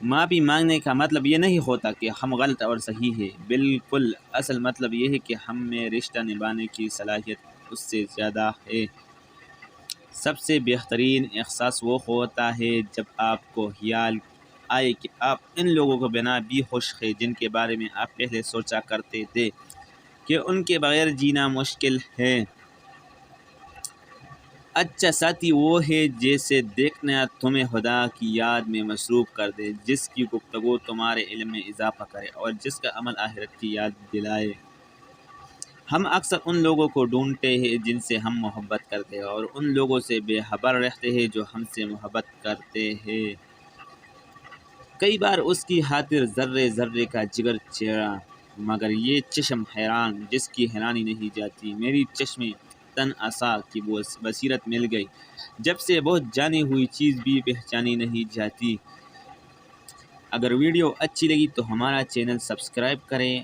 معافی مانگنے کا مطلب یہ نہیں ہوتا کہ ہم غلط اور صحیح ہے، بالکل اصل مطلب یہ ہے کہ ہم میں رشتہ نبھانے کی صلاحیت اس سے زیادہ ہے۔ سب سے بہترین احساس وہ ہوتا ہے جب آپ کو خیال آئے کہ آپ ان لوگوں کو بنا بھی خوش ہیں جن کے بارے میں آپ پہلے سوچا کرتے تھے کہ ان کے بغیر جینا مشکل ہے۔ اچھا ساتھی وہ ہے جیسے دیکھنا تمہیں خدا کی یاد میں مصروف کر دے، جس کی گفتگو تمہارے علم میں اضافہ کرے اور جس کا عمل آخرت کی یاد دلائے۔ ہم اکثر ان لوگوں کو ڈھونڈتے ہیں جن سے ہم محبت کرتے ہیں اور ان لوگوں سے بے خبر رہتے ہیں جو ہم سے محبت کرتے ہیں۔ کئی بار اس کی خاطر ذرے ذرے کا جگر چیرا، مگر یہ چشم حیران جس کی حیرانی نہیں جاتی۔ میری چشم تن اسا کی بصیرت مل گئی، جب سے بہت جانی ہوئی چیز بھی پہچانی نہیں جاتی۔ اگر ویڈیو اچھی لگی تو ہمارا چینل سبسکرائب کریں